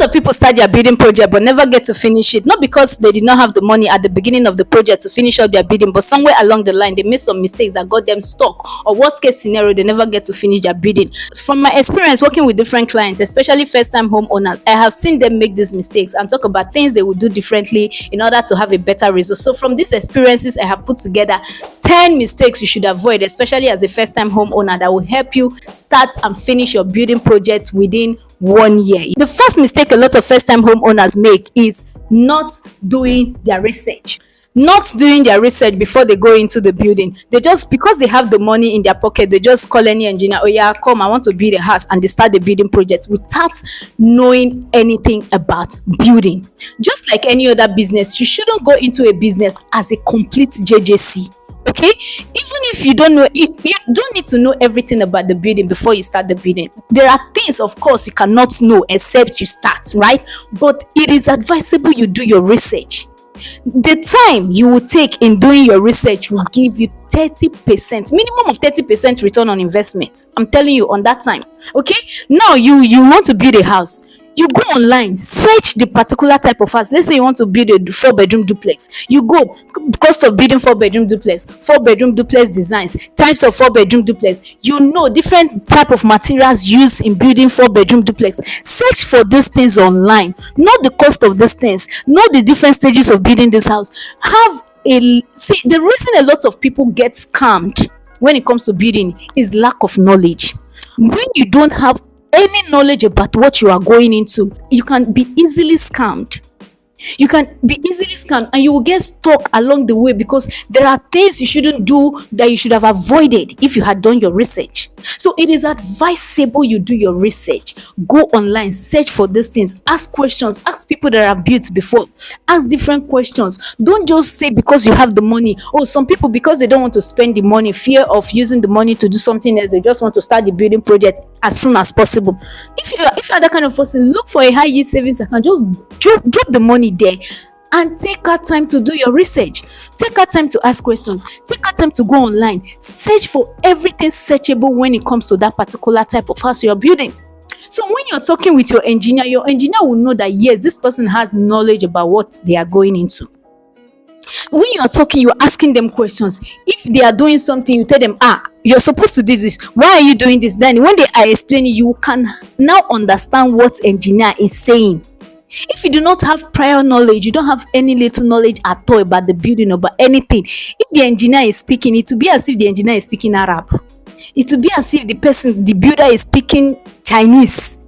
of people start their building project but never get to finish it, not because they did not have the money at the beginning of the project to finish up their building, but somewhere along the line they made some mistakes that got them stuck, or worst case scenario, they never get to finish their building. From my experience working with different clients, especially first time homeowners, I have seen them make these mistakes and talk about things they would do differently in order to have a better result. So from these experiences, I have put together 10 mistakes you should avoid, especially as a first time homeowner, that will help you start and finish your building project within 1 year. The first mistake a lot of first time homeowners make is not doing their research. Not doing their research before they go into the building. They just, because they have the money in their pocket, they just call any engineer, oh yeah, come, I want to build a house, and they start the building project without knowing anything about building. Just like any other business, you shouldn't go into a business as a complete JJC. Okay, even if you don't know, you don't need to know everything about the building before you start the building. There are things, of course, you cannot know except you start, right? But it is advisable you do your research. The time you will take in doing your research will give you 30%, minimum of 30% return on investment. I'm telling you, on that time. Okay, now you want to build a house. You go online, search the particular type of house. Let's say you want to build a 4-bedroom duplex. You go, cost of building 4-bedroom duplex, 4-bedroom duplex designs, types of 4-bedroom duplex. You know different type of materials used in building 4-bedroom duplex. Search for these things online. Know the cost of these things. Know the different stages of building this house. See, the reason a lot of people get scammed when it comes to building is lack of knowledge. When you don't have any knowledge about what you are going into, you can be easily scammed. You can be easily scammed, and you will get stuck along the way because there are things you shouldn't do that you should have avoided if you had done your research. So it is advisable you do your research. Go online, search for these things, ask questions, ask people that have built before, ask different questions. Don't just say because you have the money. Oh, some people, because they don't want to spend the money, fear of using the money to do something else, they just want to start the building project as soon as possible. If you're that kind of person, look for a high yield savings account. Just drop the money there and take out time to do your research. Take out time to ask questions. Take out time to go online, search for everything searchable when it comes to that particular type of house you're building. So when you're talking with your engineer will know that yes, this person has knowledge about what they are going into. When you're talking, you're asking them questions. If they are doing something, you tell them, you're supposed to do this. Why are you doing this? Then when they are explaining, you can now understand what engineer is saying. If you do not have prior knowledge, you don't have any little knowledge at all about the building or about anything, if the engineer is speaking, it will be as if the engineer is speaking Arab. It will be as if the builder is speaking Chinese.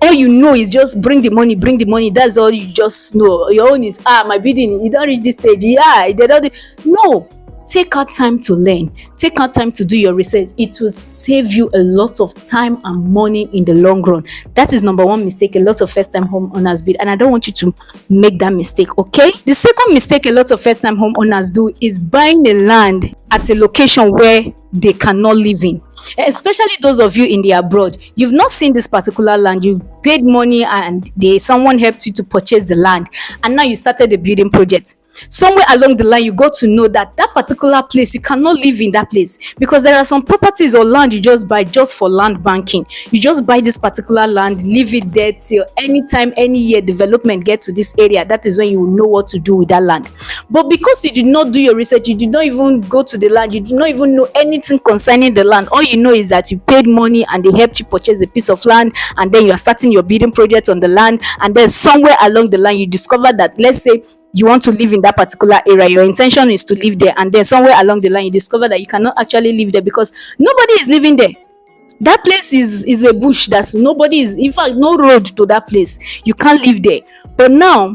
All you know is just bring the money. That's all you just know. Your own is, my building, you don't reach this stage. Yeah, they don't. No. Take out time to learn. Take out time to do your research. It will save you a lot of time and money in the long run. That is number one mistake a lot of first-time homeowners build, and I don't want you to make that mistake, okay? The second mistake a lot of first-time homeowners do is buying a land at a location where they cannot live in. Especially those of you in the abroad, you've not seen this particular land, you paid money and someone helped you to purchase the land, and now you started the building project. Somewhere along the line, you got to know that particular place, you cannot live in that place, because there are some properties or land you just buy just for land banking. You just buy this particular land, leave it there till anytime, any year development get to this area. That is when you will know what to do with that land. But because you did not do your research, you did not even go to the land, you did not even know anything concerning the land. All you know is that you paid money and they helped you purchase a piece of land, and then you are starting your building project on the land, and then somewhere along the line you discover that, let's say, you want to live in that particular area, your intention is to live there, and then somewhere along the line you discover that you cannot actually live there because nobody is living there. That place is a bush. That's nobody is, in fact, no road to that place. You can't live there. But now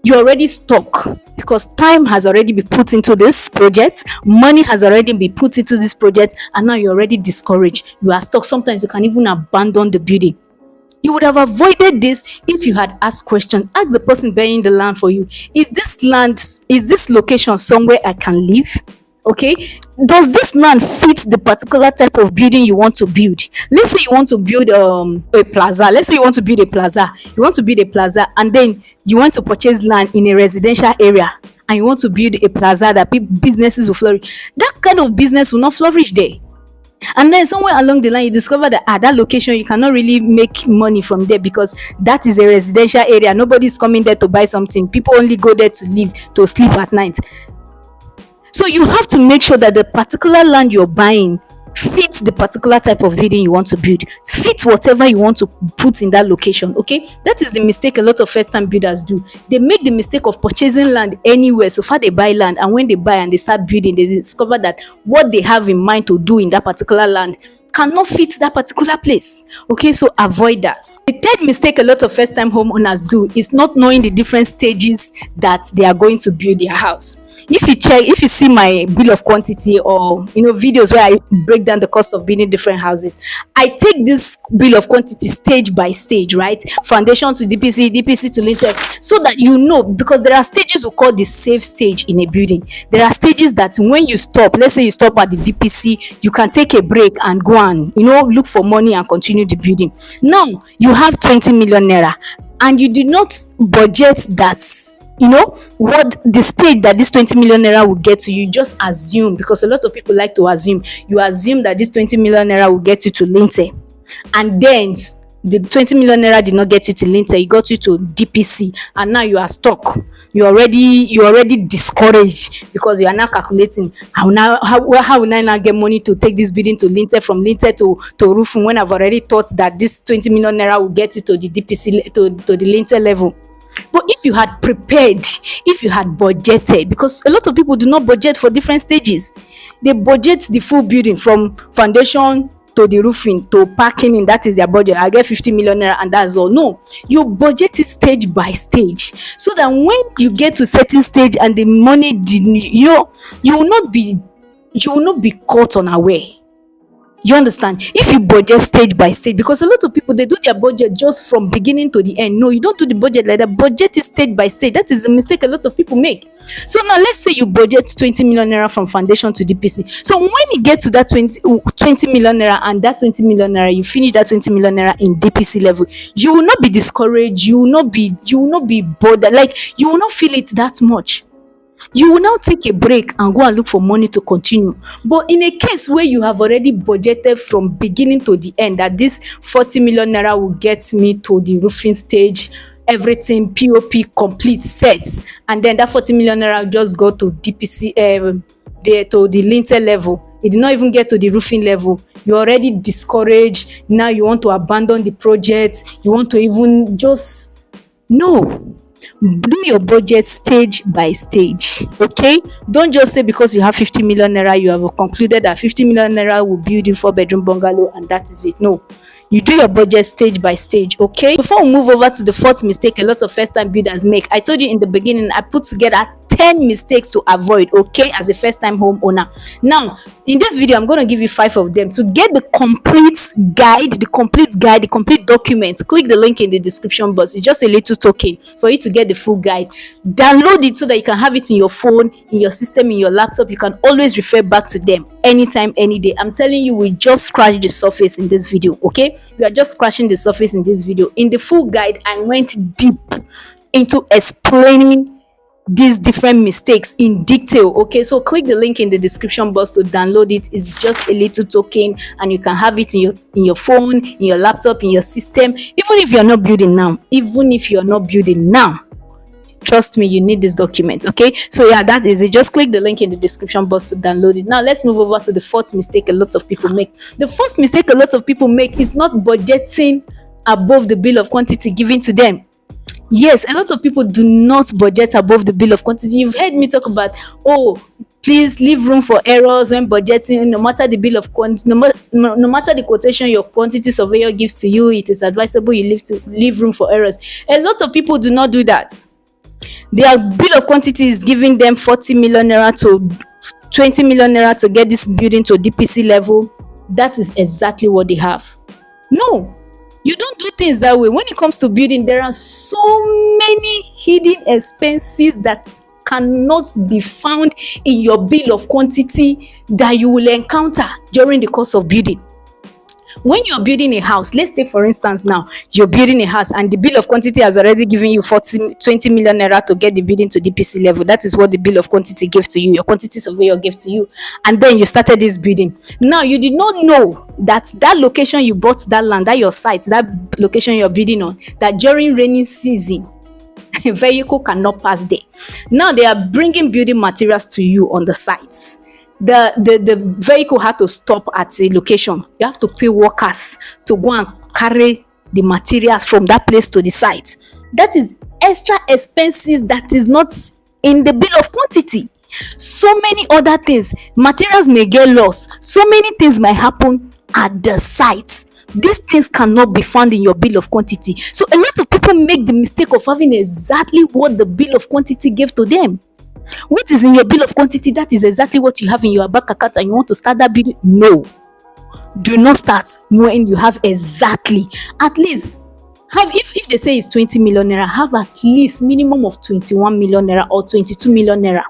you're already stuck because time has already been put into this project, money has already been put into this project, and now you're already discouraged. You are stuck. Sometimes you can even abandon the building. You would have avoided this if you had asked questions. Ask the person buying the land for you, is this location somewhere I can live? Okay, does this land fit the particular type of building you want to build? Let's say you want to build a plaza. And then you want to purchase land in a residential area, and you want to build a plaza that businesses will flourish. That kind of business will not flourish there. And then somewhere along the line you discover that at that location you cannot really make money from there because that is a residential area. Nobody's coming there to buy something. People only go there to live, to sleep at night. So you have to make sure that the particular land you're buying fits the particular type of building you want to build, fit whatever you want to put in that location. Okay, that is the mistake a lot of first time builders do. They make the mistake of purchasing land anywhere so far they buy land, and when they buy and they start building, they discover that what they have in mind to do in that particular land cannot fit that particular place. Okay, so avoid that. The third mistake a lot of first time homeowners do is not knowing the different stages that they are going to build their house. If you see my bill of quantity, or videos where I break down the cost of building different houses, I take this bill of quantity stage by stage, right? Foundation to DPC, DPC to lintel, so that because there are stages we call the safe stage in a building. There are stages that when you stop, let's say you stop at the DPC, you can take a break and go and look for money and continue the building. Now you have 20 million naira and you did not budget that, what the stage that this 20 million naira will get to. You just assume, because a lot of people like to assume. You assume that this 20 million naira will get you to lintel, and then the 20 million naira did not get you to lintel, it got you to DPC, and now you are stuck. You're already discouraged because you are now calculating how will I now get money to take this building to lintel, from lintel to roofing, when I've already thought that this 20 million naira will get you to the DPC, to the lintel level. But if you had prepared, if you had budgeted, because a lot of people do not budget for different stages. They budget the full building from foundation to the roofing to parking in. That is their budget. I get 50 million naira and that's all. No, you budget it stage by stage, so that when you get to certain stage and the money didn't, you will not be caught unaware. You understand? If you budget stage by stage, because a lot of people, they do their budget just from beginning to the end. No, you don't do the budget like that. Budget is stage by stage. That is a mistake a lot of people make. So now let's say you budget 20 million naira from foundation to DPC. So when you get to that 20 million naira, and that 20 million naira, you finish that 20 million naira in DPC level, you will not be discouraged. You will not be bothered. Like, you will not feel it that much. You will now take a break and go and look for money to continue. But in a case where you have already budgeted from beginning to the end, that this 40 million naira will get me to the roofing stage, everything POP complete sets, and then that 40 million naira will just go to DPC, to the lintel level. It did not even get to the roofing level. You're already discouraged. Now you want to abandon the project. You want to even just no. Do your budget stage by stage. Okay, don't just say because you have 50 million naira you have concluded that 50 million naira will build you 4-bedroom bungalow and that is it. No, you do your budget stage by stage. Okay, before we move over to the fourth mistake a lot of first time builders make, I told you in the beginning I put together 10 mistakes to avoid, okay, as a first time homeowner. Now in this video I'm going to give you 5 of them. To get the complete guide, the complete document, click the link in the description box. It's just a little token for you to get the full guide. Download it so that you can have it in your phone, in your system, in your laptop. You can always refer back to them anytime, any day. I'm telling you, we just scratched the surface in this video. Okay, we are just scratching the surface in this video. In the full guide I went deep into explaining these different mistakes in detail. Okay, so click the link in the description box to download it. It's just a little token and you can have it in your phone, in your laptop, in your system. Even if you're not building now, trust me, you need this document. Okay, so yeah, that is it. Just click the link in the description box to download it. Now let's move over to the fourth mistake a lot of people make. The first mistake a lot of people make is not budgeting above the bill of quantity given to them. Yes, a lot of people do not budget above the bill of quantity. You've heard me talk about, oh, please leave room for errors when budgeting. No matter the bill of quantity, no matter the quotation your quantity surveyor gives to you, it is advisable you leave room for errors. A lot of people do not do that. Their bill of quantity is giving them 40 million naira to 20 million naira to get this building to DPC level. That is exactly what they have. No, you don't do things that way. When it comes to building, there are so many hidden expenses that cannot be found in your bill of quantity that you will encounter during the course of building. When you're building a house, let's take for instance now, you're building a house and the bill of quantity has already given you 20 million naira to get the building to DPC level. That is what the bill of quantity gave to you, your quantity surveyor gave to you. And then you started this building. Now you did not know that that location you bought that land, that your site, that location you're building on, that during rainy season, a vehicle cannot pass there. Now they are bringing building materials to you on the sites. The vehicle had to stop at a location. You have to pay workers to go and carry the materials from that place to the site. That is extra expenses that is not in the bill of quantity. So many other things, materials may get lost, so many things might happen at the site. These things cannot be found in your bill of quantity. So a lot of people make the mistake of having exactly what the bill of quantity gave to them. What is in your bill of quantity, that is exactly what you have in your bank account, and you want to start that bill? No, do not start when you have exactly, at least have, if they say it's 20 million naira, have at least minimum of 21 million naira or 22 million naira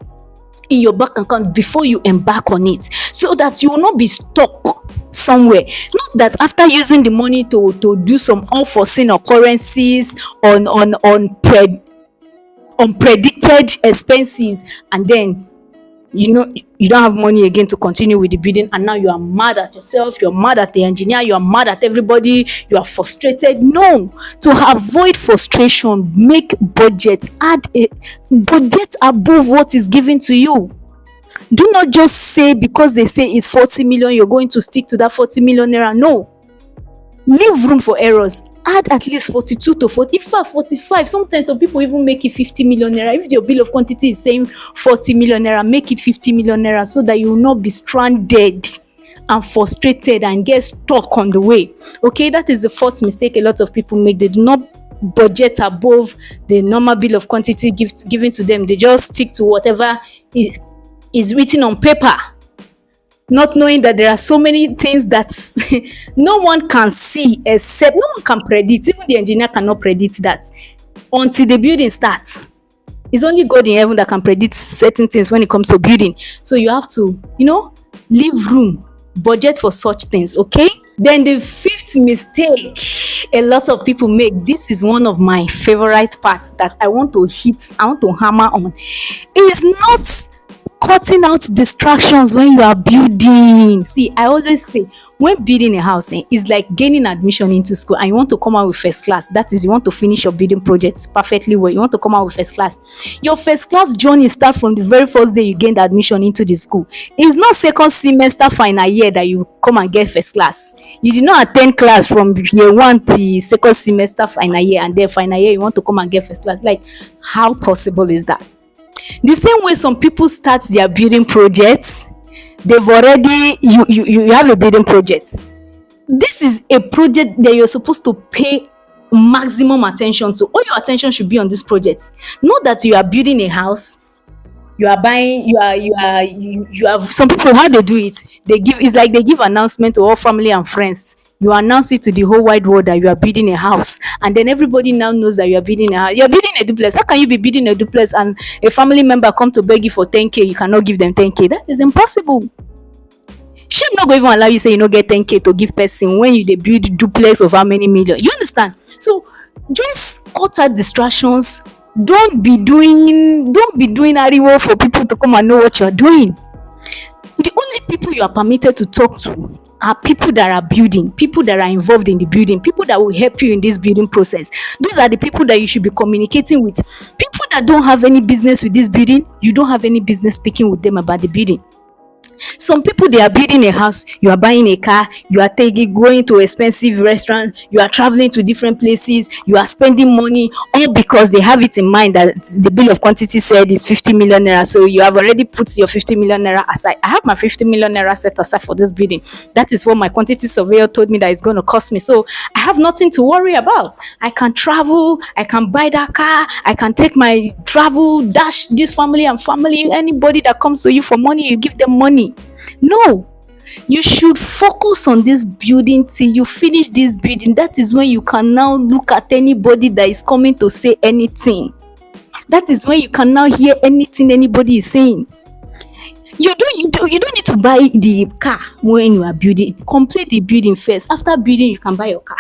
in your bank account before you embark on it, so that you will not be stuck somewhere. Not that after using the money to do some unforeseen occurrences on unpredicted expenses, and then you don't have money again to continue with the building, and now you are mad at yourself, you're mad at the engineer, you are mad at everybody, you are frustrated. No, to avoid frustration, make budget, add a budget above what is given to you. Do not just say because they say it's 40 million, you're going to stick to that 40 million naira. No, leave room for errors. Add at least 42 to 40, in fact 45. Sometimes some people even make it 50 million naira. If your bill of quantity is saying 40 million naira, make it 50 million naira, so that you will not be stranded and frustrated and get stuck on the way. Okay, that is the fourth mistake a lot of people make. They do not budget above the normal bill of quantity given to them. They just stick to whatever is written on paper, not knowing that there are so many things that no one can see, except no one can predict. Even the engineer cannot predict that until the building starts. It's only God in heaven that can predict certain things when it comes to building. So you have to, leave room, budget for such things. Okay. Then the fifth mistake a lot of people make, this is one of my favorite parts that I want to hammer on, is not cutting out distractions when you are building. See, I always say, when building a house, it's like gaining admission into school and you want to come out with first class. That is, you want to finish your building project perfectly well. You want to come out with first class. Your first class journey starts from the very first day you gained admission into the school. It's not second semester final year that you come and get first class. You did not attend class from year 1 to second semester final year, and then final year you want to come and get first class. Like, how possible is that? The same way some people start their building projects, they've already, you have a building project. This is a project that you're supposed to pay maximum attention to. All your attention should be on this project. Not that you are building a house, you are buying, you have some people, how they do it, it's like they give announcement to all family and friends. You announce it to the whole wide world that you are building a house, and then everybody now knows that you are building a house. You are building a duplex. How can you be building a duplex and a family member come to beg you for 10k? You cannot give them 10k. That is impossible. Shame not go even allow you say you no get 10k to give person when you dey build duplex of how many million. You understand? So just cut out distractions. Don't be doing ariwo for people to come and know what you are doing. The only people you are permitted to talk to are people that are building, people that are involved in the building, people that will help you in this building process. Those are the people that you should be communicating with. People that don't have any business with this building, you don't have any business speaking with them about the building. Some people, they are building a house, you are buying a car, you are going to expensive restaurant, you are traveling to different places, you are spending money, all because they have it in mind that the bill of quantity said is 50 million naira. So you have already put your 50 million naira aside. I have my 50 million naira set aside for this building. That is what my quantity surveyor told me that it's going to cost me. So I have nothing to worry about. I can travel, I can buy that car, I can take my travel, dash this family and family. Anybody that comes to you for money, you give them money. No, you should focus on this building till you finish this building. That is when you can now look at anybody that is coming to say anything. That is when you can now hear anything anybody is saying. You don't need to buy the car when you are building. Complete the building first. After building, you can buy your car.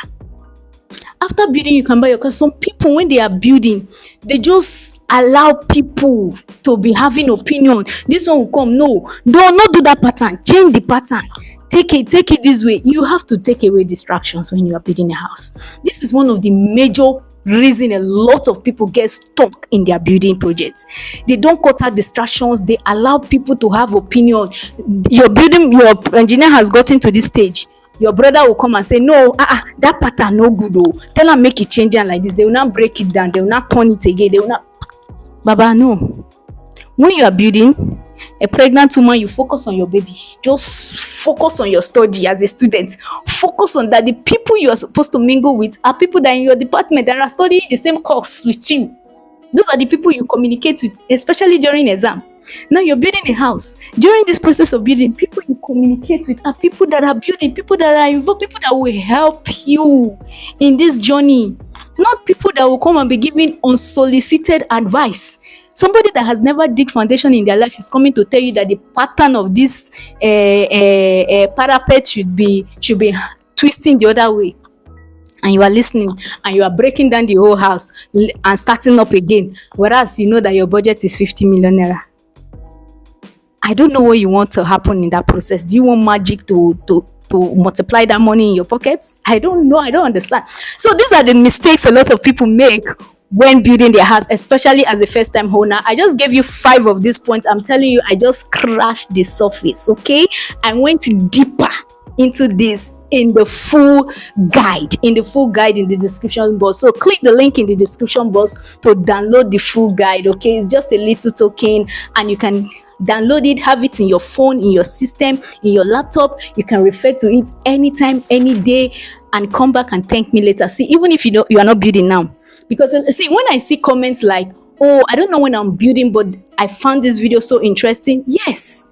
After building, you can buy your car. Some people, when they are building, they just allow people to be having opinion. This one will come. No, do not do that pattern. Change the pattern. Take it this way. You have to take away distractions when you are building a house. This is one of the major reason a lot of people get stuck in their building projects. They don't cut out distractions. They allow people to have opinion. Your engineer has gotten to this stage. Your brother will come and say, no, that pattern no good. Oh, tell am make e change am like this. They will not break it down. They will not turn it again. They will not. Baba, no. When you are building a pregnant woman, you focus on your baby. Just focus on your study as a student. Focus on that. The people you are supposed to mingle with are people that in your department that are studying the same course with you. Those are the people you communicate with, especially during exam. Now you're building a house. During this process of building, people you communicate with are people that are building, people that are involved, people that will help you in this journey. Not people that will come and be giving unsolicited advice. Somebody that has never dig foundation in their life is coming to tell you that the pattern of this parapet should be twisting the other way, and you are listening and you are breaking down the whole house and starting up again, whereas you know that your budget is 50 million naira. I don't know what you want to happen in that process. Do you want magic to multiply that money in your pockets? I don't know. I don't understand. So these are the mistakes a lot of people make when building their house, especially as a first-time owner. I just gave you 5 of these points. I'm telling you, I just crashed the surface, okay? I went deeper into this in the full guide in the description box. So click the link in the description box to download the full guide, okay? It's just a little token and you can download it, have it in your phone, in your system, in your laptop. You can refer to it anytime, any day, and come back and thank me later. See, even if you are not building now, because see, when I see comments like, oh, I don't know when I'm building, but I found this video so interesting. Yes,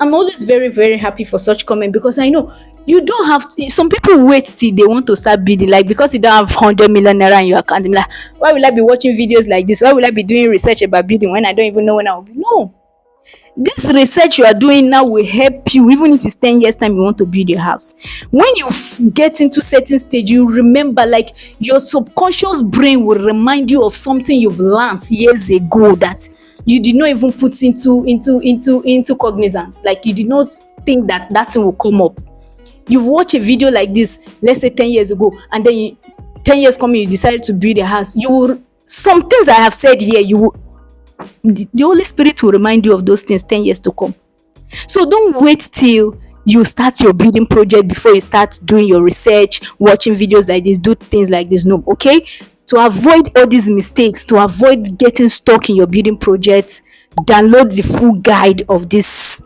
I'm always very, very happy for such comment, because I know you don't have to. Some people wait till they want to start building, like because you don't have 100 million naira in your account. I'm like, why will I be watching videos like this? Why will I be doing research about building when I don't even know when I will be? No, this research you are doing now will help you, even if it's 10 years time you want to build your house. When you get into certain stage, you remember, like your subconscious brain will remind you of something you've learned years ago that you did not even put into cognizance. Like you did not think that thing will come up. You've watched a video like this, let's say 10 years ago, and then 10 years coming, you decided to build a house. Some things I have said here, the Holy Spirit will remind you of those things 10 years to come. So don't wait till you start your building project before you start doing your research, watching videos like this, do things like this. No, okay? To avoid all these mistakes, to avoid getting stuck in your building projects, download the full guide of this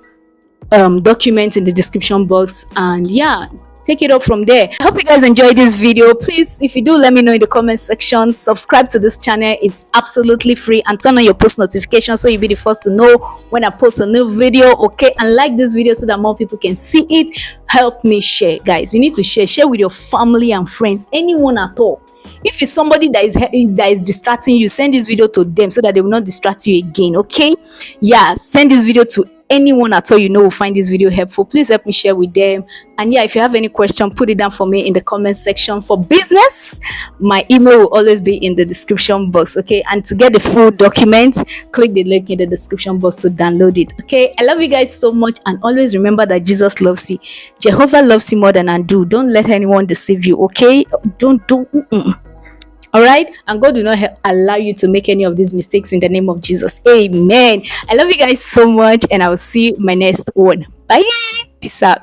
document in the description box, and yeah, take it up from there. I hope you guys enjoyed this video. Please, if you do, let me know in the comment section. Subscribe to this channel. It's absolutely free, and turn on your post notifications so you'll be the first to know when I post a new video, okay? And like this video so that more people can see it. Help me share, guys. You need to share with your family and friends, anyone at all. If it's somebody that is distracting you, send this video to them so that they will not distract you again, okay? Yeah, send this video to anyone at all you know will find this video helpful. Please help me share with them. And yeah, if you have any question, put it down for me in the comment section. For business, my email will always be in the description box, okay? And to get the full document, click the link in the description box to download it, okay? I love you guys so much, and always remember that Jesus loves you. Jehovah loves you more than I do. Don't let anyone deceive you, okay? Don't do all right, and God will not allow you to make any of these mistakes in the name of Jesus. Amen. I love you guys so much, and I will see you in my next one. Bye. Peace out.